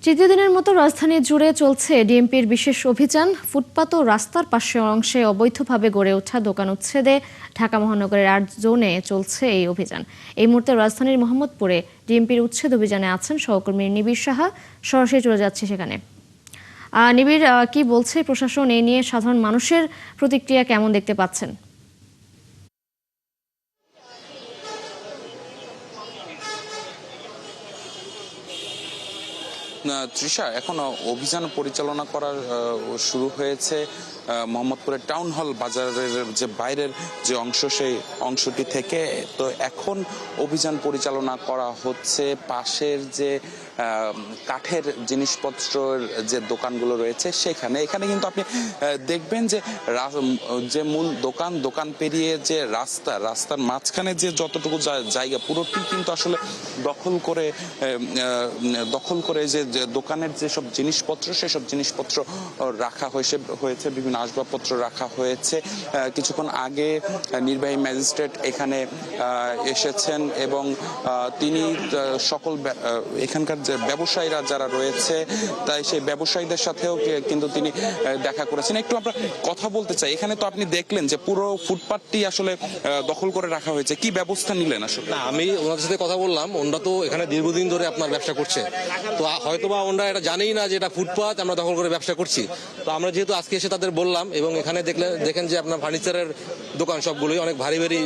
তৃতীয় দিনের মতো রাজধানী জুড়ে চলছে ডিএমপির বিশেষ অভিযান। ফুটপাত ও রাস্তার পাশের অংশে অবৈধভাবে গড়ে ওঠা দোকান উচ্ছেদে ঢাকা মহানগরের ৮ জোনে চলছে এই অভিযান। এই মুহূর্তে রাজধানীর মোহাম্মদপুরে ডিএমপির উচ্ছেদ অভিযানে আছেন সহকর্মী নিবিড় সাহা। সরাসরি চলে যাচ্ছে সেখানে। নিবিড়, কি বলছে প্রশাসন? এই নিয়ে সাধারণ মানুষের প্রতিক্রিয়া কেমন দেখতে পাচ্ছেন? তৃষা, এখন অভিযান পরিচালনা করা শুরু হয়েছে মোহাম্মদপুরের টাউন হল বাজারের যে বাইরের যে অংশ, সেই অংশটি থেকে। তো এখন অভিযান পরিচালনা করা হচ্ছে পাশের যে কাঠের জিনিসপত্রের যে দোকানগুলো রয়েছে সেখানে। এখানে কিন্তু আপনি দেখবেন যে মূল দোকান পেরিয়ে যে রাস্তার মাঝখানে যে যতটুকু জায়গা পুরোটি কিন্তু আসলে দখল করে যে দোকানের যেসব জিনিসপত্র, সেসব জিনিসপত্র রাখা হয়েছে, বিভিন্ন আসবাবপত্র রাখা হয়েছে। কিছুক্ষণ আগে নির্বাহী ম্যাজিস্ট্রেট এখানে এসেছেন এবং তিনি সকল এখানকার যে ব্যবসায়ীরা যারা রয়েছে, তাই সেই ব্যবসায়ীদের সাথেও কিন্তু তিনি দেখা করেছেন। একটু আমরা কথা বলতে চাই। এখানে তো আপনি দেখলেন যে পুরো ফুটপাতটি আসলে দখল করে রাখা হয়েছে, কি ব্যবস্থা নিলেন আসলে? না, আমি ওনাদের সাথে কথা বললাম। ওনারা তো এখানে দীর্ঘদিন ধরে আপনার ব্যবসা করছে, তো হয়তোবা ওনারা এটা জানেই না যে এটা ফুটপাত আমরা দখল করে ব্যবসা করছি। তো আমরা যেহেতু আজকে এসে তাদের বললাম, এবং এখানে দেখেন যে আপনার ফার্নিচারের দোকান সবগুলোই অনেক ভারী ভারী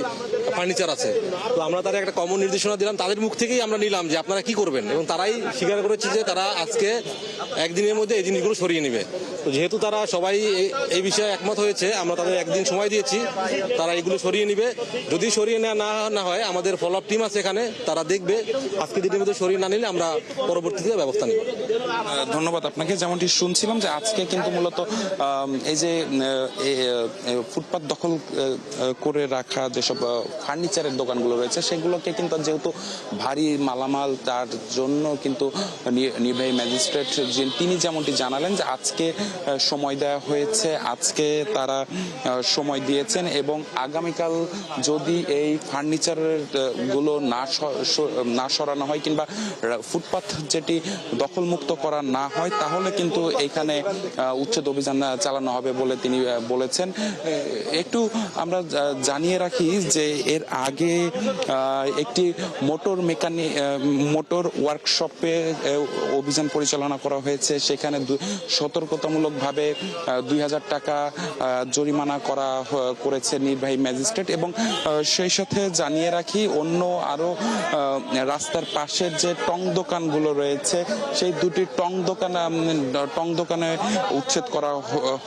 ফার্নিচার আছে। তো আমরা তাদের একটা কমন নির্দেশনা দিলাম, তাদের মুখ থেকেই আমরা নিলাম যে আপনারা কি করবেন, এবং তারাই স্বীকার করেছে যে তারা আজকে একদিনের মধ্যে এই জিনিসগুলো সরিয়ে নেবে। তো যেহেতু তারা সবাই এই বিষয়ে একমত হয়েছে, আমরা তাদের একদিন সময় দিয়েছি, তারা এগুলো সরিয়ে নিবে। যদি সরিয়ে না হয়, আমাদের ফলো আপ টিম আছে এখানে, তারা দেখবে। আজকে দিনের মধ্যে সরিয়ে না নিলে আমরা পরবর্তীতে ব্যবস্থা নেব। ধন্যবাদ আপনাকে। যেমনটি শুনছিলাম যে আজকে কিন্তু মূলত এই যে ফুটপাত দখল করে রাখা যেসব ফার্নিচারের দোকানগুলো রয়েছে, সেগুলোকে কিন্তু যেহেতু ভারী মালামাল, তার জন্য কিন্তু নির্বাহী ম্যাজিস্ট্রেট তিনি যেমনটি জানালেন যে আজকে সময় দেওয়া হয়েছে, আজকে তারা সময় দিয়েছেন, এবং আগামীকাল যদি এই ফার্নিচারের গুলো না সরানো হয় কিংবা ফুটপাত যেটি দখলমুক্ত করা না হয়, তাহলে কিন্তু এখানে উচ্ছেদ অভিযান চালানো হবে বলে তিনি বলেছেন। একটু আমরা জানিয়ে রাখি যে এর আগে একটি মোটর ওয়ার্কশপে অভিযান পরিচালনা করা হয়েছে। সেখানে সতর্কতামূলকভাবে ২,০০০ টাকা জরিমানা করেছে নির্বাহী ম্যাজিস্ট্রেট। এবং সেই সাথে জানিয়ে রাখি, অন্য আরো রাস্তার পাশের যে টং দোকানগুলো রয়েছে, সেই দুটি টং দোকানে উচ্ছেদ করা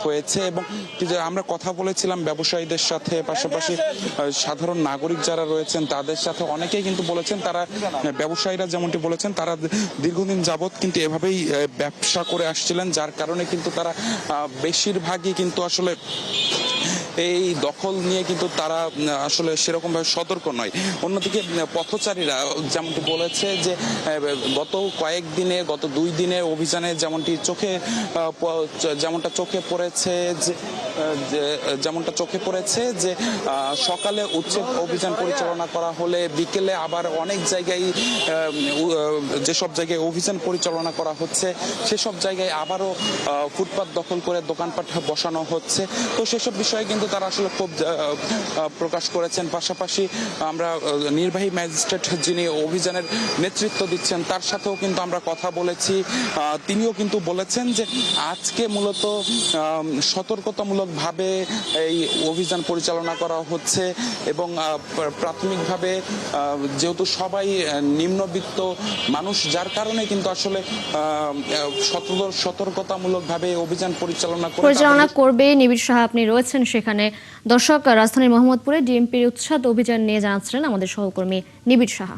হয়েছে। এবং আমরা কথা বলেছিলাম ব্যবসায়ীদের সাথে, পাশাপাশি সাধারণ নাগরিক যারা রয়েছেন তাদের সাথে, অনেকেই কিন্তু বলেছেন, তারা ব্যবসায়ীরা যেমনটি বলেছেন, তারা দীর্ঘদিন যাবৎ কিন্তু এভাবেই ব্যবসা করে আসছিলেন, যার কারণে কিন্তু তারা বেশিরভাগই কিন্তু আসলে এই দখল নিয়ে কিন্তু তারা আসলে সেরকম ভাবে সতর্ক নয়। অন্যদিকে পথচারীরা যেমনটি বলেছে যে গত 2 দিনে অভিযানে যেমনটা চোখে পড়েছে যে সকালে উচ্ছেদ অভিযান পরিচালনা করা হলে বিকেলে আবার অনেক জায়গায়, যেসব জায়গায় অভিযান পরিচালনা করা হচ্ছে সেসব জায়গায় আবারও ফুটপাত দখল করে দোকানপাট বসানো হচ্ছে। তো সেসব বিষয়ে কিন্তু তারা আসলে খুব প্রকাশ করেছেন। পাশাপাশি আমরা নির্বাহী ম্যাজিস্ট্রেট যিনি অভিযানের নেতৃত্ব দিচ্ছেন, তার সাথেও কিন্তু আমরা কথা বলেছি। তিনিও কিন্তু বলেছেন যে আজকে মূলত সতর্কতামূলকভাবে এই অভিযান পরিচালনা করা হচ্ছে, এবং প্রাথমিকভাবে যেহেতু সবাই নিম্নবিত্ত মানুষ, যার কারণে কিন্তু আসলে সতর্কতামূলকভাবে অভিযান পরিচালনা করবে। নিবিড় সাহা আপনি রয়েছেন সেখানে। দর্শক, রাজধানীর মোহাম্মদপুরে ডিএমপির উচ্ছেদ অভিযান নিয়ে জানাচ্ছিলেন আমাদের সহকর্মী নিবিড় সাহা।